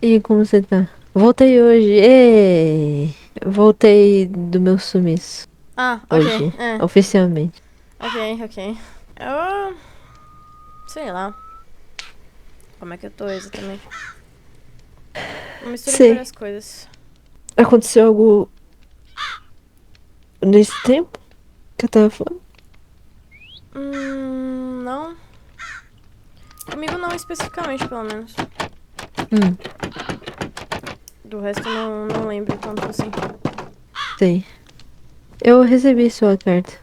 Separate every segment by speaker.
Speaker 1: E como você tá? Voltei hoje. Voltei do meu sumiço.
Speaker 2: Ah, ok.
Speaker 1: Hoje. Oficialmente.
Speaker 2: Ok. Eu. Sei lá. Como é que eu tô exatamente? Uma mistura de
Speaker 1: Sei.
Speaker 2: várias coisas.
Speaker 1: Aconteceu algo nesse tempo que eu tava falando?
Speaker 2: Não. Comigo não especificamente, pelo menos.
Speaker 1: Hum,
Speaker 2: Do resto não lembro tanto assim.
Speaker 1: sei. Eu recebi sua carta.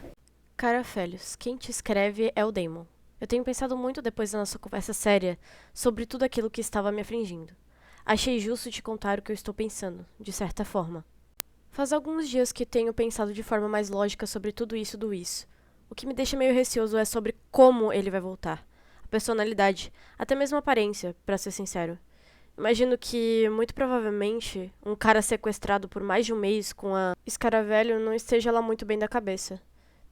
Speaker 2: Cara Félios, quem te escreve é o Damon. Eu tenho pensado muito depois da nossa conversa séria sobre tudo aquilo que estava me afligindo. Achei justo te contar o que eu estou pensando, de certa forma. Faz alguns dias que tenho pensado de forma mais lógica sobre tudo isso do isso. O que me deixa meio receoso é sobre como ele vai voltar. A personalidade, até mesmo a aparência, pra ser sincero. Imagino que, muito provavelmente, um cara sequestrado por mais de um mês com a Escaravelho não esteja lá muito bem da cabeça.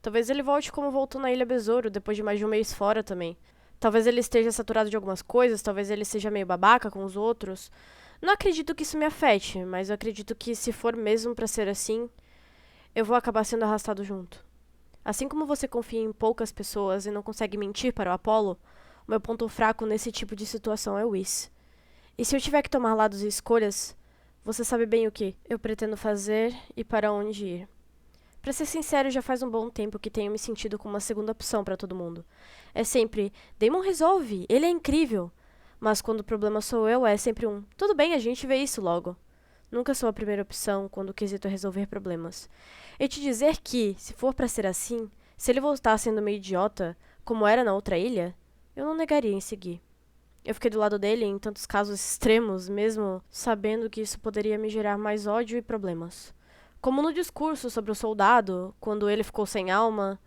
Speaker 2: Talvez ele volte como voltou na Ilha Besouro, depois de mais de um mês fora também. Talvez ele esteja saturado de algumas coisas, talvez ele seja meio babaca com os outros. Não acredito que isso me afete, mas eu acredito que se for mesmo pra ser assim, eu vou acabar sendo arrastado junto. Assim como você confia em poucas pessoas e não consegue mentir para o Apollo, o meu ponto fraco nesse tipo de situação é o Whis. E se eu tiver que tomar lados e escolhas, você sabe bem o que eu pretendo fazer e para onde ir. Pra ser sincero, já faz um bom tempo que tenho me sentido como uma segunda opção pra todo mundo. É sempre, Damon resolve, ele é incrível. Mas quando o problema sou eu, é sempre um, tudo bem, a gente vê isso logo. Nunca sou a primeira opção quando o quesito é resolver problemas. E te dizer que, se for pra ser assim, se ele voltar sendo meio idiota, como era na outra ilha, eu não negaria em seguir. Eu fiquei do lado dele em tantos casos extremos, mesmo sabendo que isso poderia me gerar mais ódio e problemas. Como no discurso sobre o soldado, quando ele ficou sem alma,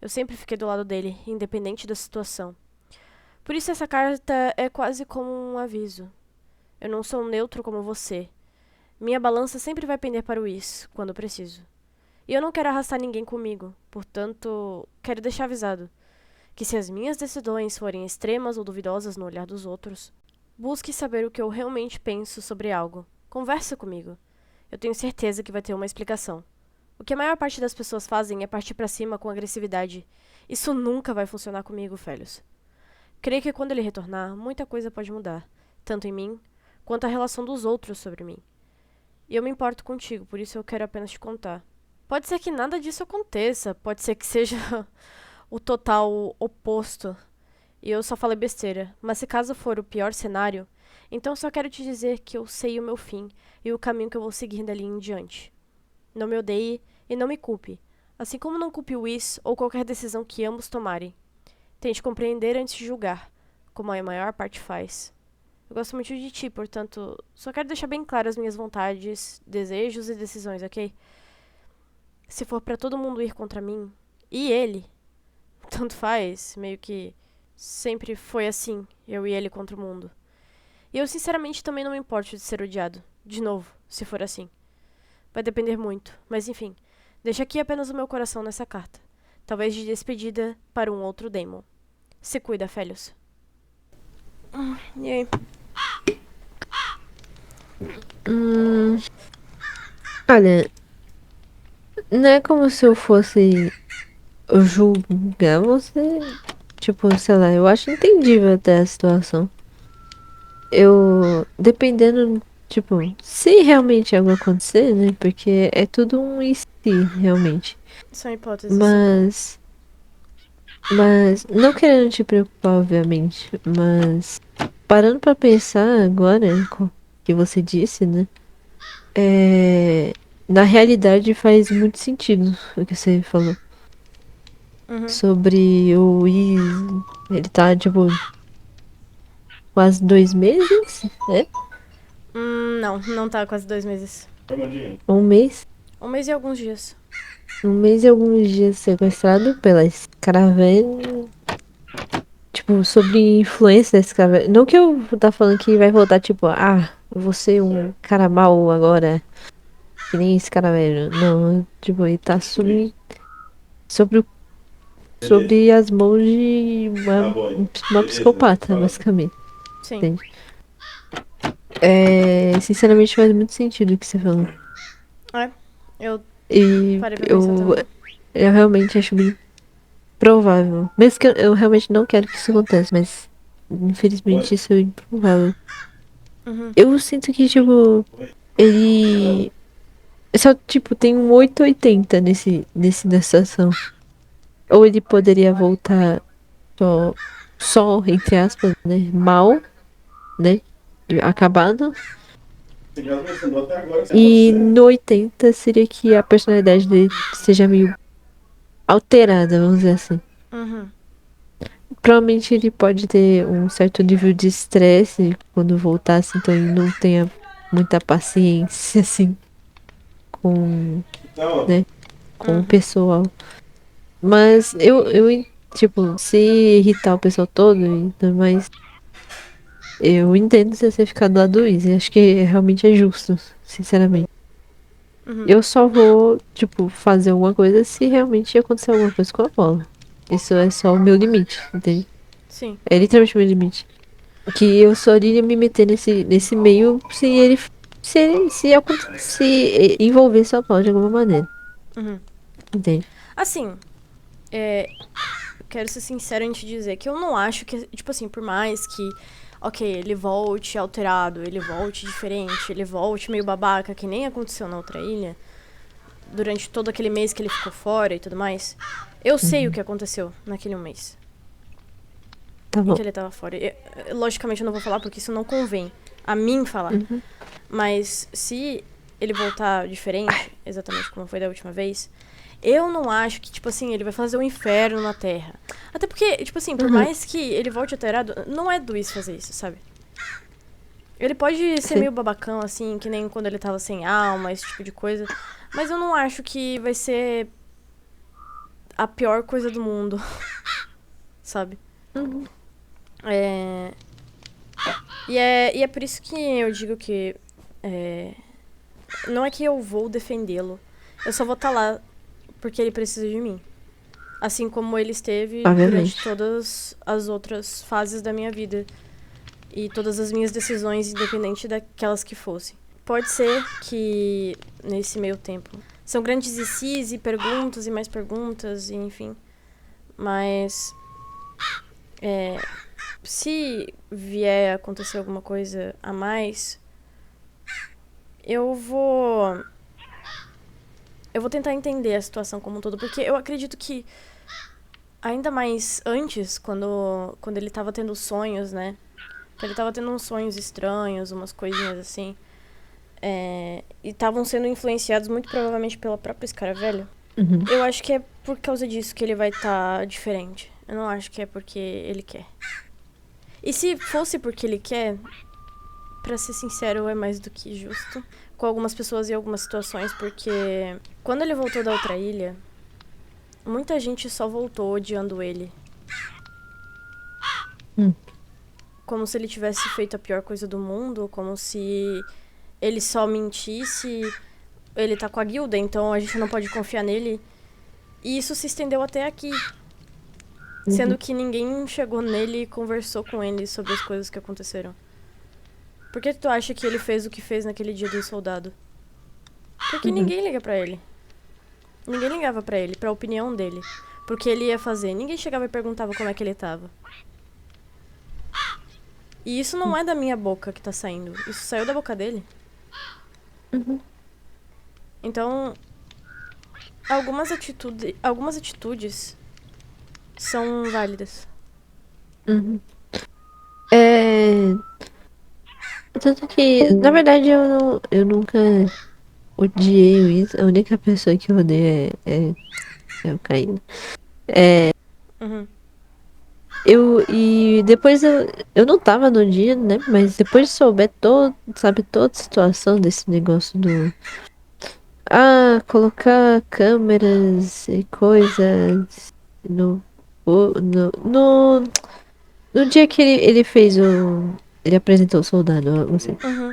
Speaker 2: eu sempre fiquei do lado dele, independente da situação. Por isso essa carta é quase como um aviso. Eu não sou neutro como você. Minha balança sempre vai pender para o is, quando preciso. E eu não quero arrastar ninguém comigo, portanto, quero deixar avisado que se as minhas decisões forem extremas ou duvidosas no olhar dos outros, busque saber o que eu realmente penso sobre algo. Converse comigo. Eu tenho certeza que vai ter uma explicação. O que a maior parte das pessoas fazem é partir pra cima com agressividade. Isso nunca vai funcionar comigo, Félios. Creio que quando ele retornar, muita coisa pode mudar, tanto em mim quanto a relação dos outros sobre mim. E eu me importo contigo, por isso eu quero apenas te contar. Pode ser que nada disso aconteça, pode ser que seja o total oposto e eu só falei besteira, mas se caso for o pior cenário, então só quero te dizer que eu sei o meu fim e o caminho que eu vou seguir dali em diante. Não me odeie e não me culpe, assim como não culpe o Whis ou qualquer decisão que ambos tomarem. Tente compreender antes de julgar, como a maior parte faz. Eu gosto muito de ti, portanto, só quero deixar bem claras as minhas vontades, desejos e decisões, ok? Se for pra todo mundo ir contra mim, e ele, tanto faz, meio que sempre foi assim, eu e ele contra o mundo. E eu sinceramente também não me importo de ser odiado, de novo, se for assim. Vai depender muito, mas enfim, deixo aqui apenas o meu coração nessa carta. Talvez de despedida para um outro Damon. Se cuida, Félios. E aí?
Speaker 1: Hum, olha, não é como se eu fosse julgar você. Tipo, sei lá, eu acho entendível até a situação. Dependendo, tipo, se realmente algo acontecer, né? Porque é tudo um e se, realmente.
Speaker 2: São hipóteses, sim.
Speaker 1: Mas, não querendo te preocupar, obviamente, mas parando pra pensar agora, com o que você disse, né? É, na realidade faz muito sentido o que você falou.
Speaker 2: Uhum.
Speaker 1: Sobre o Wiz, ele tá, tipo, quase 2 meses, né?
Speaker 2: Não tá quase 2 meses.
Speaker 1: Um mês.
Speaker 2: 1 mês e alguns dias.
Speaker 1: Um mês e alguns dias sequestrado pela escravelha. Tipo, sobre influência da escravelha. Não que eu tá falando que vai voltar, tipo, eu vou ser um cara mau agora. Que nem esse cara velho. Não, tipo, ele tá sobre o sobre as mãos de uma psicopata, basicamente.
Speaker 2: Sim.
Speaker 1: Entende? Sinceramente faz muito sentido o que você falou.
Speaker 2: É, eu
Speaker 1: E
Speaker 2: parei pra pensar
Speaker 1: eu,
Speaker 2: também.
Speaker 1: eu realmente acho bem provável. Mesmo que eu realmente não quero que isso aconteça, mas infelizmente isso é improvável.
Speaker 2: Uhum.
Speaker 1: Eu sinto que, tipo, ele. Só, tipo, tem um 880 nessa ação. Ou ele poderia voltar só, entre aspas, né? Mal, né? Acabado. E no 80 seria que a personalidade dele seja meio alterada, vamos dizer assim.
Speaker 2: Uhum.
Speaker 1: Provavelmente ele pode ter um certo nível de estresse quando voltasse, então ele não tenha muita paciência, assim, com, né, com o
Speaker 2: Uhum.
Speaker 1: pessoal. Mas tipo, se irritar o pessoal todo e tudo mais, eu entendo se você ficar do lado do Izzy. Acho que realmente é justo, sinceramente.
Speaker 2: Uhum.
Speaker 1: Eu só vou, tipo, fazer alguma coisa se realmente acontecer alguma coisa com a bola. Isso é só o meu limite, entende?
Speaker 2: Sim.
Speaker 1: É literalmente o meu limite. Que eu só iria me meter nesse meio se envolver sua bola de alguma maneira,
Speaker 2: Uhum.
Speaker 1: entende?
Speaker 2: Assim, eu quero ser sincero em te dizer que eu não acho que, tipo assim, por mais que, ok, ele volte alterado, ele volte diferente, ele volte meio babaca, que nem aconteceu na outra ilha, durante todo aquele mês que ele ficou fora e tudo mais, eu sei o que aconteceu naquele um mês
Speaker 1: Tá
Speaker 2: em
Speaker 1: bom.
Speaker 2: que ele tava fora. Logicamente eu não vou falar porque isso não convém a mim falar.
Speaker 1: Uhum.
Speaker 2: Mas se ele voltar diferente, exatamente como foi da última vez, eu não acho que, tipo assim, ele vai fazer um inferno na Terra. Até porque, tipo assim, por
Speaker 1: Uhum.
Speaker 2: mais que ele volte alterado, não é do Whis fazer isso, sabe? Ele pode ser
Speaker 1: Sim.
Speaker 2: meio babacão, assim, que nem quando ele tava sem alma, esse tipo de coisa. Mas eu não acho que vai ser a pior coisa do mundo, sabe?
Speaker 1: Uhum.
Speaker 2: É... E é por isso que eu digo que. Não é que eu vou defendê-lo. Eu só vou estar lá porque ele precisa de mim. Assim como ele esteve durante
Speaker 1: Obviamente.
Speaker 2: todas as outras fases da minha vida. E todas as minhas decisões, independente daquelas que fossem. Pode ser que, nesse meio tempo, são grandes e perguntas e mais perguntas, e enfim. Mas, se vier a acontecer alguma coisa a mais, eu vou. Eu vou tentar entender a situação como um todo, porque eu acredito que, ainda mais antes, quando ele tava tendo sonhos, né? Que ele tava tendo uns sonhos estranhos, umas coisinhas assim. E estavam sendo influenciados muito provavelmente pela própria Escaravelho.
Speaker 1: Uhum.
Speaker 2: Eu acho que é por causa disso que ele vai estar diferente. Eu não acho que é porque ele quer. E se fosse porque ele quer, pra ser sincero, é mais do que justo. Com algumas pessoas e algumas situações, porque quando ele voltou da outra ilha, muita gente só voltou odiando ele.
Speaker 1: Hum.
Speaker 2: Como se ele tivesse feito a pior coisa do mundo, como se ele só mentisse. Ele tá com a guilda, então a gente não pode confiar nele. E isso se estendeu até aqui. Sendo que ninguém chegou nele e conversou com ele sobre as coisas que aconteceram. Por que tu acha que ele fez o que fez naquele dia do soldado? Porque
Speaker 1: Uhum.
Speaker 2: ninguém liga pra ele. Ninguém ligava pra ele, pra opinião dele. Porque ele ia fazer. Ninguém chegava e perguntava como é que ele tava. E isso não é da minha boca que tá saindo. Isso saiu da boca dele.
Speaker 1: Uhum.
Speaker 2: Então, algumas atitudes são válidas.
Speaker 1: Uhum. É. Tanto que, na verdade, eu nunca odiei o Wiz. A única pessoa que eu odeio é o Caio.
Speaker 2: Uhum.
Speaker 1: E depois eu não tava no dia, né? Mas depois de souber sabe, toda a situação desse negócio do. Ah, colocar câmeras e coisas no. No dia que ele fez o. Ele apresentou o soldado, você.
Speaker 2: Uhum.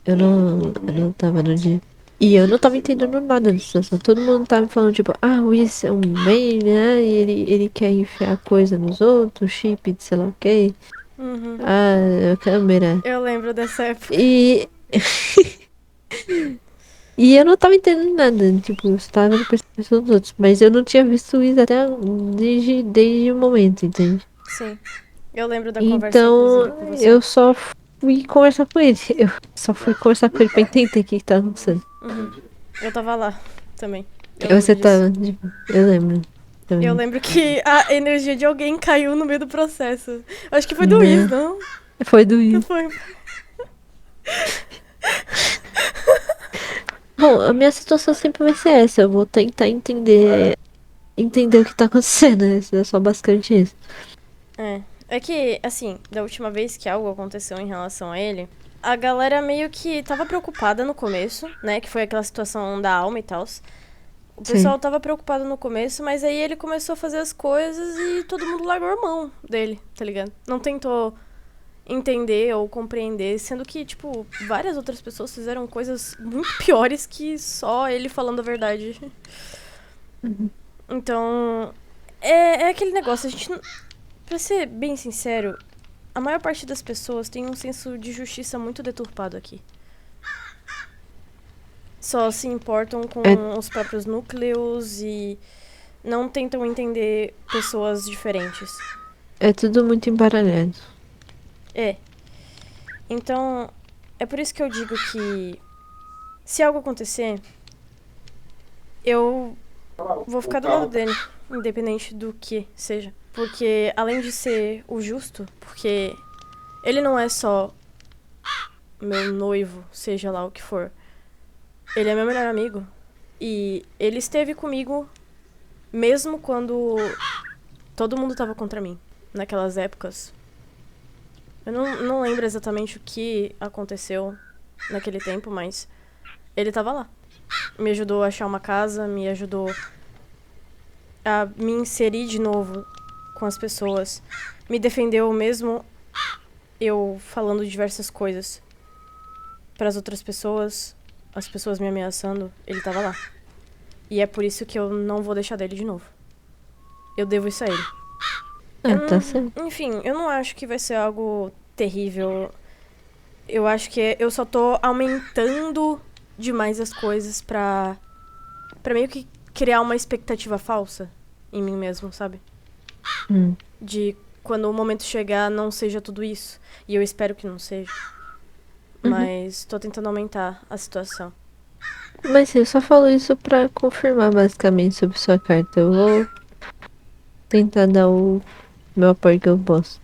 Speaker 1: Eu não tava no dia. E eu não tava entendendo nada da situação. Todo mundo tava me falando, tipo, o Whis é um bem, né? E ele quer enfiar coisa nos outros, chip de sei lá o quê.
Speaker 2: Uhum.
Speaker 1: A câmera.
Speaker 2: Eu lembro dessa época.
Speaker 1: E. E eu não tava entendendo nada. Tipo, eu estava vendo percepção dos outros. Mas eu não tinha visto o Whis até desde o momento, entende?
Speaker 2: Sim. Eu lembro da conversa, inclusive,
Speaker 1: Então,
Speaker 2: com você.
Speaker 1: eu só fui conversar com ele. Eu só fui conversar com ele pra entender o que tá acontecendo.
Speaker 2: Uhum. Eu tava lá também. Eu
Speaker 1: E
Speaker 2: lembro
Speaker 1: você
Speaker 2: disso.
Speaker 1: tava, tipo, eu lembro
Speaker 2: Eu
Speaker 1: também.
Speaker 2: lembro que a energia de alguém caiu no meio do processo. Eu acho que foi do Is,
Speaker 1: Né?
Speaker 2: não?
Speaker 1: Foi do Will.
Speaker 2: Foi.
Speaker 1: Bom, a minha situação sempre vai ser essa. Eu vou tentar entender o que tá acontecendo. É só basicamente isso.
Speaker 2: É. É que, assim, da última vez que algo aconteceu em relação a ele, a galera meio que tava preocupada no começo, né? Que foi aquela situação da alma e tal. O
Speaker 1: Sim.
Speaker 2: pessoal tava preocupado no começo, mas aí ele começou a fazer as coisas e todo mundo largou a mão dele, tá ligado? Não tentou entender ou compreender, sendo que, tipo, várias outras pessoas fizeram coisas muito piores que só ele falando a verdade.
Speaker 1: Uhum.
Speaker 2: Então, é aquele negócio, a gente, pra ser bem sincero, a maior parte das pessoas tem um senso de justiça muito deturpado aqui. Só se importam com
Speaker 1: É,
Speaker 2: os próprios núcleos e não tentam entender pessoas diferentes.
Speaker 1: é tudo muito embaralhado.
Speaker 2: É. Então, é por isso que eu digo que se algo acontecer, eu vou ficar do lado dele, independente do que seja. Porque além de ser o justo, porque ele não é só meu noivo, seja lá o que for. Ele é meu melhor amigo. E ele esteve comigo mesmo quando todo mundo tava contra mim. Naquelas épocas. Eu não lembro exatamente o que aconteceu naquele tempo, mas ele tava lá. Me ajudou a achar uma casa, me ajudou a me inserir de novo com as pessoas. Me defendeu mesmo eu falando diversas coisas para as outras pessoas, as pessoas me ameaçando, ele tava lá. E é por isso que eu não vou deixar dele de novo. Eu devo isso a ele.
Speaker 1: Tá certo.
Speaker 2: Enfim, eu não acho que vai ser algo terrível. Eu acho que eu só tô aumentando demais as coisas pra meio que criar uma expectativa falsa em mim mesmo, sabe?
Speaker 1: Hum.
Speaker 2: De quando o momento chegar não seja tudo isso. E eu espero que não seja.
Speaker 1: Uhum.
Speaker 2: Mas tô tentando aumentar a situação.
Speaker 1: Mas eu só falo isso pra confirmar basicamente sobre sua carta. Eu vou tentar dar o meu apoio que eu posso.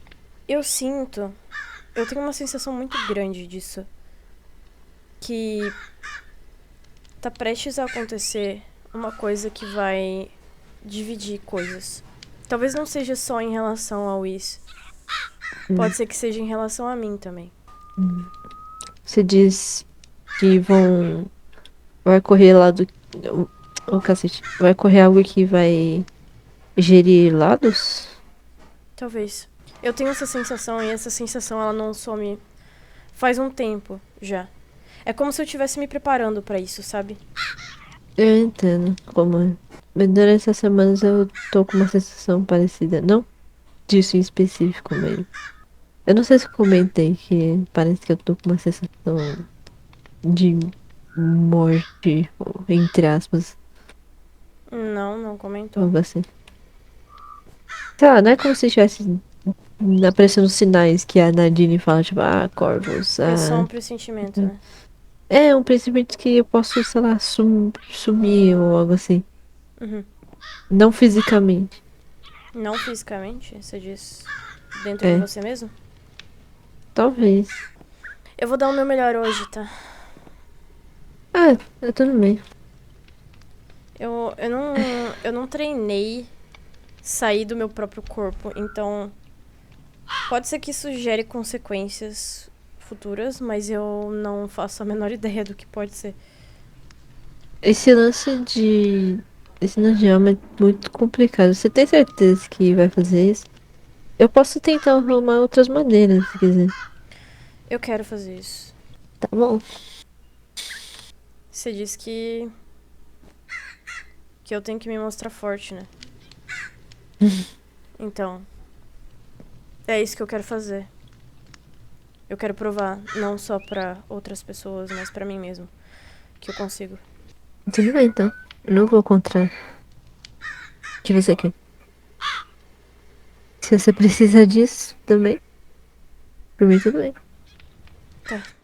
Speaker 2: Eu sinto. Eu tenho uma sensação muito grande disso. Que tá prestes a acontecer uma coisa que vai dividir coisas. Talvez não seja só em relação ao Whis. Pode ser que seja em relação a mim também.
Speaker 1: Você diz que vai correr lá do. Ô, cacete. Vai correr algo que vai gerir lados?
Speaker 2: Talvez. Eu tenho essa sensação e essa sensação ela não some faz um tempo já. É como se eu estivesse me preparando pra isso, sabe?
Speaker 1: Eu entendo como é. Mas durante essas semanas eu tô com uma sensação parecida. Não disso em específico, mas. Eu não sei se eu comentei que parece que eu tô com uma sensação de morte, entre aspas,
Speaker 2: Não comentou.
Speaker 1: algo assim. Sei lá, não é como se estivesse aparecendo sinais que a Nadine fala, tipo, corvos,
Speaker 2: É só um pressentimento, né?
Speaker 1: É um pensamento que eu posso, sei lá, sumir ou algo assim.
Speaker 2: Uhum.
Speaker 1: Não fisicamente.
Speaker 2: Não fisicamente, você diz dentro de
Speaker 1: É,
Speaker 2: você mesmo?
Speaker 1: talvez.
Speaker 2: Eu vou dar o meu melhor hoje, tá?
Speaker 1: É tudo bem.
Speaker 2: Eu não treinei sair do meu próprio corpo, então pode ser que isso gere consequências futuras, mas eu não faço a menor ideia do que pode ser.
Speaker 1: Esse lance de. Esse lance de alma é muito complicado. Você tem certeza que vai fazer isso? Eu posso tentar arrumar outras maneiras, se quiser.
Speaker 2: Eu quero fazer isso.
Speaker 1: Tá bom.
Speaker 2: Você disse que. Que eu tenho que me mostrar forte, né? Então. É isso que eu quero fazer. Eu quero provar, não só pra outras pessoas, mas pra mim mesmo, que eu consigo.
Speaker 1: Tudo bem, então. Eu não vou contra o que você quer. Se você precisa disso também, por mim tudo bem.
Speaker 2: Tá.